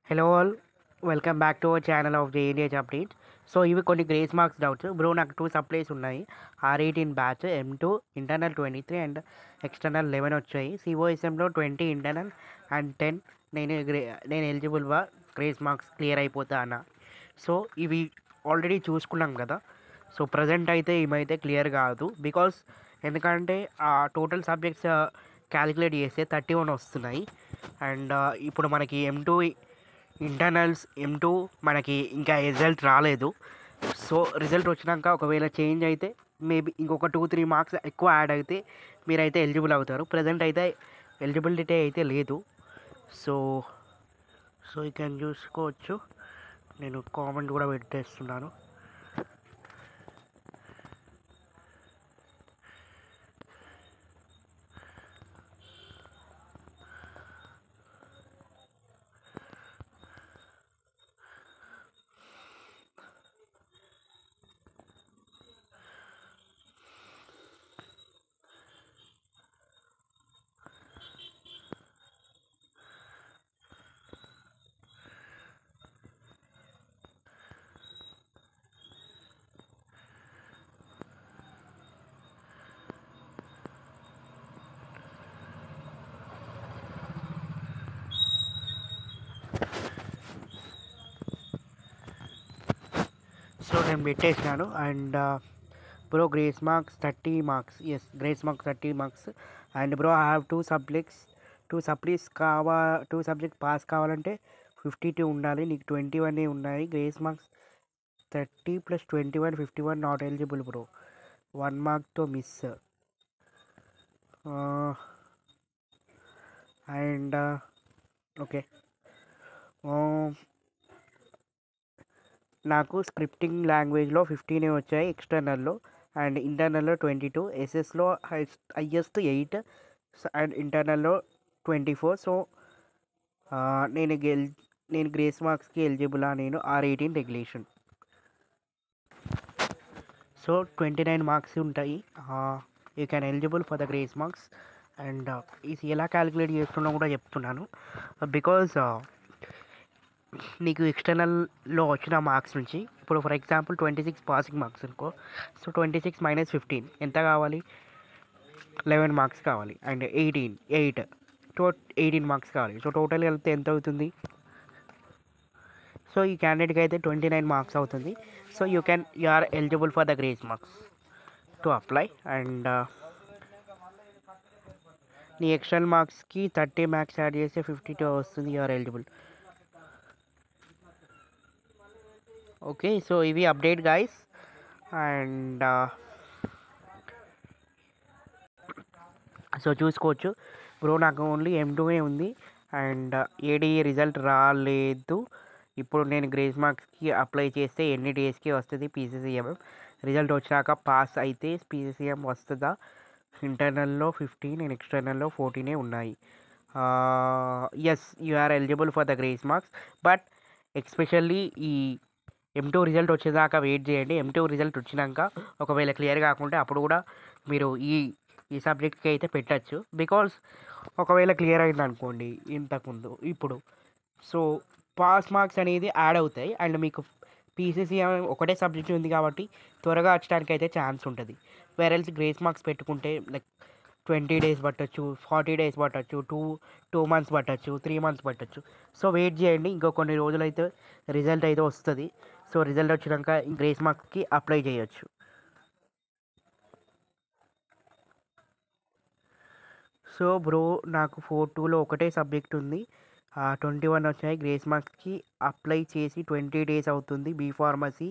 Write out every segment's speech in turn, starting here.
Hello all, welcome back to our channel of JNH Update. So ఇవి కొన్ని grace marks doubts bro. నాకు 2 supplies ఉన్నాయి. R18 batch M2 internal 23 and external 11 వచ్చాయి. సిఓఎస్ఎంలో 20 internal and 10 నేను ఎలిజిబుల్గా grace marks clear అయిపోతా అన్న. So ఇవి already చూసుకున్నాం కదా. సో ప్రజెంట్ అయితే ఇవైతే క్లియర్ కాదు, బికాస్ ఎందుకంటే టోటల్ సబ్జెక్ట్స్ క్యాలిక్యులేట్ చేస్తే 31 వస్తున్నాయి. అండ్ ఇప్పుడు మనకి M2 ఇంటర్నల్స్ M2 మనకి ఇంకా రిజల్ట్ రాలేదు. సో రిజల్ట్ వచ్చినాక ఒకవేళ చేంజ్ అయితే మేబీ ఇంకొక 2-3 మార్క్స్ ఎక్కువ యాడ్ అయితే మీరైతే ఎలిజిబుల్ అవుతారు. ప్రజెంట్ అయితే ఎలిజిబిలిటీ అయితే లేదు. సో సో యూ కెన్ చూసుకోవచ్చు. నేను కామెంట్ కూడా పెట్టేస్తున్నాను. సో నేను పెట్టేసినాను. And bro grace marks 30 marks. Yes, grace marks 30 marks. And bro I have 2 subjects 2 subject pass కావాలంటే 52 ఉండాలి. నీకు 21 ఉన్నాయి. Grace marks 30 + 21 51 not eligible bro. 1 మార్క్తో మిస్. అండ్ ఓకే, నాకు స్క్రిప్టింగ్ లాంగ్వేజ్లో 15 వచ్చాయి ఎక్స్టర్నల్లో. అండ్ ఇంటర్నల్లో 22. ఎస్ఎస్లో హైయెస్ట్ 8 అండ్ ఇంటర్నల్లో 24. సో నేను గ్రేస్ మార్క్స్కి ఎలిజిబులా? నేను R18 రెగ్యులేషన్. సో 29 మార్క్స్ ఉంటాయి. You can eligible for the grace marks. And ఇది ఎలా క్యాలిక్యులేట్ చేస్తున్నా కూడా చెప్తున్నాను. బికాజ్ నీకు ఎక్స్టర్నల్లో వచ్చిన మార్క్స్ నుంచి ఇప్పుడు ఫర్ ఎగ్జాంపుల్ 26 పాసింగ్ మార్క్స్ అనుకో. సో 26 - 15 ఎంత కావాలి? 11 మార్క్స్ కావాలి. అండ్ 8 18 మార్క్స్ కావాలి. సో టోటల్ కలిపితే ఎంత అవుతుంది? సో ఈ క్యాండిడేట్కి అయితే 29 మార్క్స్ అవుతుంది. So you are eligible for the grace marks to apply. And నీ ఎక్స్టర్నల్ మార్క్స్కి 30 మార్క్స్ యాడ్ చేస్తే 52 వస్తుంది. You are eligible. Okay, so ఇవి అప్డేట్ గైస్. అండ్ సో చూసుకోవచ్చు బ్రో, నాకు ఓన్లీ M2 ఉంది. అండ్ ADE రిజల్ట్ రాలేదు. ఇప్పుడు నేను గ్రేస్ మార్క్స్కి అప్లై చేస్తే ఎన్ని డేస్కి వస్తుంది PCCM? రిజల్ట్ వచ్చినాక పాస్ అయితే PCCM వస్తుందా? ఇంటర్నల్లో 15 అండ్ ఎక్స్టర్నల్లో 14 ఉన్నాయి. Yes, you are eligible for the grace marks. But especially ఈ M2 రిజల్ట్ వచ్చేదాకా వెయిట్ చేయండి. M2 రిజల్ట్ వచ్చినాక ఒకవేళ క్లియర్ కాకుంటే అప్పుడు కూడా మీరు ఈ సబ్జెక్ట్కి అయితే పెట్టచ్చు. బికాజ్ ఒకవేళ క్లియర్ అయింది అనుకోండి ఇంతకుముందు ఇప్పుడు, సో పాస్ మార్క్స్ అనేది యాడ్ అవుతాయి. అండ్ మీకు PCCM ఒకటే సబ్జెక్ట్ ఉంది కాబట్టి త్వరగా వచ్చడానికి అయితే ఛాన్స్ ఉంటుంది. వేరెల్స్ గ్రేస్ మార్క్స్ పెట్టుకుంటే లైక్ 20 డేస్ పట్టచ్చు, 40 డేస్ పట్టచ్చు, 2 మంత్స్ పట్టచ్చు, 3 మంత్స్ పట్టచ్చు. సో వెయిట్ చేయండి, ఇంకో కొన్ని రోజులైతే రిజల్ట్ అయితే వస్తుంది. సో రిజల్ట్ వచ్చినాక గ్రేస్ మార్క్స్కి అప్లై చేయొచ్చు. సో బ్రో, నాకు 4-2లో ఒకటే సబ్జెక్ట్ ఉంది. 21 వచ్చాయి. గ్రేస్ మార్క్స్కి అప్లై చేసి 20 డేస్ అవుతుంది. బీ ఫార్మసీ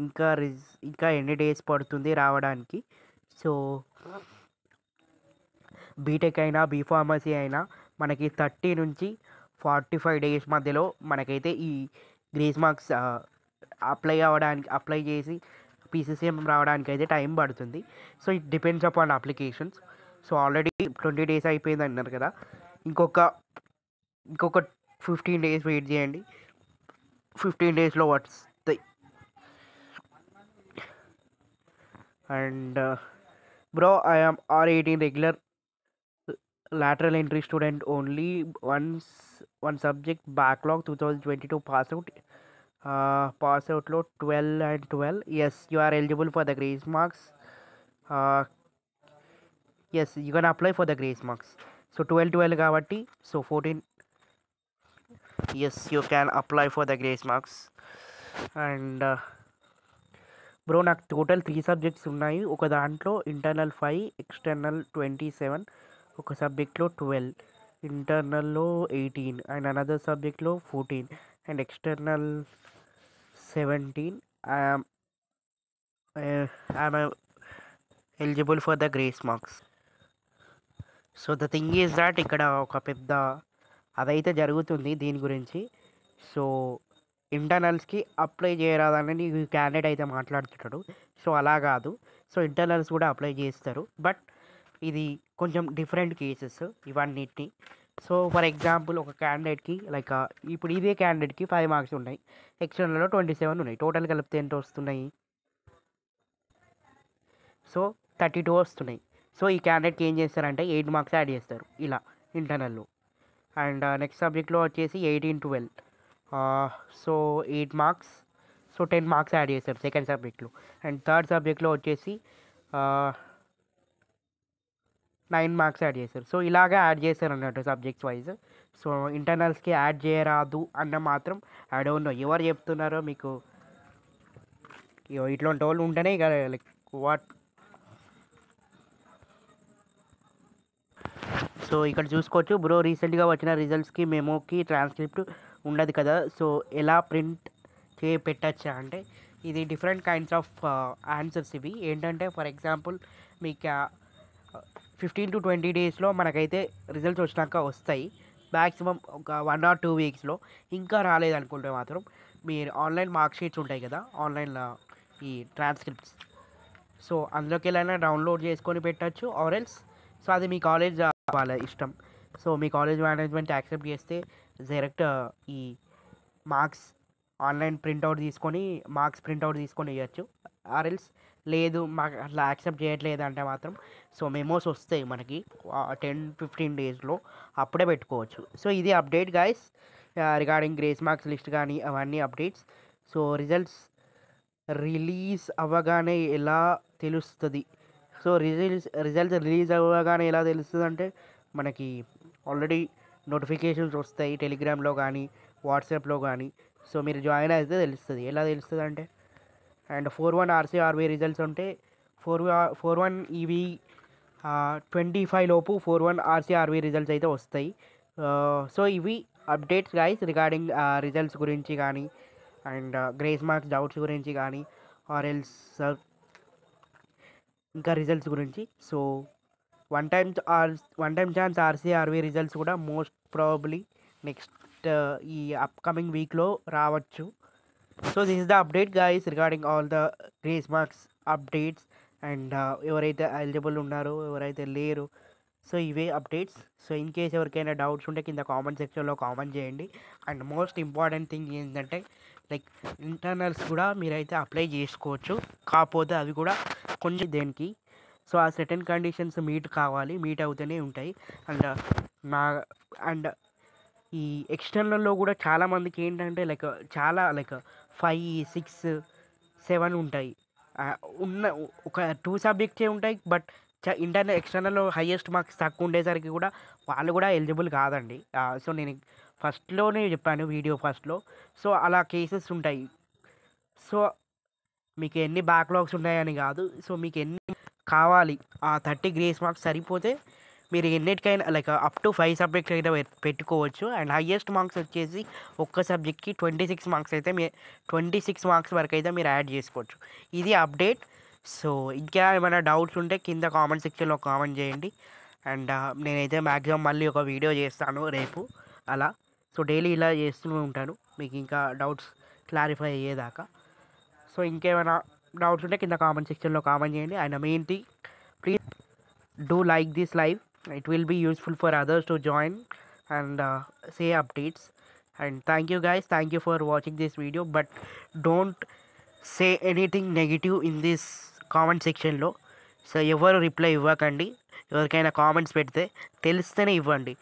ఇంకా ఎన్ని డేస్ పడుతుంది రావడానికి? సో బీటెక్ అయినా బీ ఫార్మసీ అయినా మనకి 30 నుంచి 45 డేస్ మధ్యలో మనకైతే ఈ గ్రేస్ మార్క్స్ అప్లై చేసి PCCM రావడానికి అయితే టైం పడుతుంది. So it depends upon applications. So already 20 days అయిపోయింది అన్నారు కదా, ఇంకొక 15 డేస్ వెయిట్ చేయండి. 15 డేస్లో వస్తాయి. And bro, I am R18 regular lateral entry student only. One subject backlog 2022 pass out. Pass out లో 12 and 12. Yes, you are eligible for the grace marks. Yes, you can apply for the grace marks. So 12 కాబట్టి so 14. Yes, you can apply for the grace marks. And bro నాకు total 3 subjects ఉన్నాయి. ఒక దాంట్లో internal 5, external 27, ఒక సబ్జెక్ట్లో 12, ఇంటర్నల్లో 18 and another సబ్జెక్ట్లో 14 and external 17. I'm eligible for the grace marks. So the thing is that ఇక్కడ ఒక పెద్ద అదైతే జరుగుతుంది దీని గురించి. సో ఇంటర్నల్స్కి అప్లై చేయరాదని ఈ క్యాండిడేట్ అయితే మాట్లాడుతున్నాడు. సో అలా కాదు. సో ఇంటర్నల్స్ కూడా అప్లై చేస్తారు. బట్ ఇది కొంచెం డిఫరెంట్ కేసెస్ ఇవన్నిటిని. సో ఫర్ ఎగ్జాంపుల్ ఒక క్యాండిడేట్కి లైక్ ఇప్పుడు ఇదే క్యాండిడేట్కి 5 మార్క్స్ ఉన్నాయి, ఎక్స్టర్నల్లో 27 ఉన్నాయి, టోటల్ కలిపితే ఎంత వస్తున్నాయి? సో 32 వస్తున్నాయి. సో ఈ క్యాండిడేట్కి ఏం చేస్తారంటే 8 మార్క్స్ యాడ్ చేస్తారు ఇలా ఇంటర్నల్లో. అండ్ నెక్స్ట్ సబ్జెక్ట్లో వచ్చేసి 18, 12. So 8 marks, so 10 marks add చేస్తారు సెకండ్ సబ్జెక్ట్లో. అండ్ థర్డ్ సబ్జెక్ట్లో వచ్చేసి 9 మార్క్స్ యాడ్ చేస్తారు. సో ఇలాగా యాడ్ చేస్తారు అన్నట్టు సబ్జెక్ట్స్ వైజ్. సో ఇంటర్నల్స్కి యాడ్ చేయరాదు అన్న మాత్రం ఐ డోంట్ నో ఎవరు చెప్తున్నారో మీకు. ఇట్లాంటి వాళ్ళు ఉంటేనే ఇక లైక్ వాట్. సో ఇక్కడ చూసుకోవచ్చు బ్రో, రీసెంట్గా వచ్చిన రిజల్ట్స్కి మెమోకి ట్రాన్స్క్రిప్ట్ ఉండదు కదా, సో ఎలా ప్రింట్ పెట్టచ్చా అంటే ఇది డిఫరెంట్ కైండ్స్ ఆఫ్ ఆన్సర్స్. ఇవి ఏంటంటే ఫర్ ఎగ్జాంపుల్ మీకు 15 to 20 డేస్లో మనకైతే రిజల్ట్స్ వచ్చినాక వస్తాయి. మ్యాక్సిమం ఒక 1 or 2 వీక్స్లో. ఇంకా రాలేదనుకుంటే మాత్రం మీరు ఆన్లైన్ మార్క్ షీట్స్ ఉంటాయి కదా, ఆన్లైన్లో ఈ ట్రాన్స్క్రిప్ట్స్, సో అందులోకి వెళ్ళైనా డౌన్లోడ్ చేసుకొని పెట్టచ్చు ఆర్ ఎల్స్. సో అది మీ కాలేజ్ వాళ్ళ ఇష్టం. సో మీ కాలేజ్ మేనేజ్మెంట్ యాక్సెప్ట్ చేస్తే డైరెక్ట్ ఈ మార్క్స్ ఆన్లైన్ ప్రింట్అవుట్ తీసుకొని ఇవ్వచ్చు. ఆర్ఎల్స్ లేదు మాకు అట్లా యాక్సెప్ట్ చేయట్లేదు అంటే మాత్రం సో మెమోస్ వస్తాయి మనకి 10-15 డేస్లో, అప్పుడే పెట్టుకోవచ్చు. సో ఇది update guys regarding grace marks list కానీ అవన్నీ అప్డేట్స్. సో రిజల్ట్స్ రిలీజ్ అవ్వగానే ఎలా తెలుస్తుంది? సో రిజల్ట్స్ రిలీజ్ అవ్వగానే ఎలా తెలుస్తుంది అంటే మనకి ఆల్రెడీ నోటిఫికేషన్స్ వస్తాయి టెలిగ్రామ్లో కానీ వాట్సాప్లో కానీ. సో మీరు జాయిన్ అయితే తెలుస్తుంది. ఎలా తెలుస్తుంది అంటే అండ్ 4-1 RCRB రిజల్ట్స్ ఉంటే 4-1 ఇవి 25 లోపు 4-1 RCRB రిజల్ట్స్ అయితే వస్తాయి. సో ఇవి అప్డేట్స్ గైస్ రిగార్డింగ్ రిజల్ట్స్ గురించి కానీ అండ్ గ్రేస్ మార్క్స్ డౌట్స్ గురించి కానీ ఆర్ ఎల్స్ ఇంకా రిజల్ట్స్ గురించి. So one time chance RCRB results కూడా మోస్ట్ ప్రాబబ్లీ నెక్స్ట్ ఈ అప్కమింగ్ వీక్లో రావచ్చు. So this is the update guys regarding all the grace marks updates and ఎవరైతే ఎలిజిబుల్ ఉన్నారో ఎవరైతే లేరు, సో ఇవే అప్డేట్స్. సో ఇన్ కేస్ ఎవరికైనా డౌట్స్ ఉంటే కింద కామెంట్ సెక్షన్లో కామెంట్ చేయండి. అండ్ మోస్ట్ ఇంపార్టెంట్ థింగ్ ఏంటంటే లైక్ ఇంటర్నల్స్ కూడా మీరైతే అప్లై చేసుకోవచ్చు, కాకపోతే అవి కూడా కొంచెం దేనికి సో ఆ సర్టెన్ కండిషన్స్ మీట్ అవుతూనే ఉంటాయి. అండ్ ఈ ఎక్స్టర్నల్లో కూడా చాలామందికి ఏంటంటే చాలా 5, 6, 7 ఉంటాయి. ఉన్న ఒక 2 సబ్జెక్ట్సే ఉంటాయి. బట్ ఎక్స్టర్నల్లో హైయెస్ట్ మార్క్స్ తక్కువ ఉండేసరికి కూడా వాళ్ళు కూడా ఎలిజిబుల్ కాదండి. సో నేను ఫస్ట్లోనే చెప్పాను వీడియో ఫస్ట్లో. సో అలా కేసెస్ ఉంటాయి. సో మీకు ఎన్ని బ్యాక్లాగ్స్ ఉన్నాయని కాదు, సో మీకు ఎన్ని కావాలి ఆ 30 గ్రేస్ మార్క్స్ సరిపోతే మీరు ఎన్నిటికైనా అప్ టు 5 సబ్జెక్ట్స్ అయితే పెట్టుకోవచ్చు. అండ్ హైయెస్ట్ మార్క్స్ వచ్చేసి ఒక్క సబ్జెక్ట్కి 26 మార్క్స్ అయితే 26 మార్క్స్ వరకు అయితే మీరు యాడ్ చేసుకోవచ్చు. ఇది అప్డేట్. సో ఇంకా ఏమైనా డౌట్స్ ఉంటే కింద కామెంట్ సెక్షన్లో కామెంట్ చేయండి. అండ్ నేనైతే మ్యాక్సిమం మళ్ళీ ఒక వీడియో చేస్తాను రేపు అలా. సో డైలీ ఇలా చేస్తూనే ఉంటాను మీకు ఇంకా డౌట్స్ క్లారిఫై అయ్యేదాకా. సో ఇంకేమైనా డౌట్స్ ఉంటే కింద కామెంట్ సెక్షన్లో కామెంట్ చేయండి. And main thing, please do like this live. It will be useful for others to join and say updates. And thank you guys, thank you for watching this video, but don't say anything negative in this comment section లో. So ఎవరు reply ఇవ్వకండి. ఎవరికైనా comments పెడితే తెలిస్తేనే ఇవ్వండి.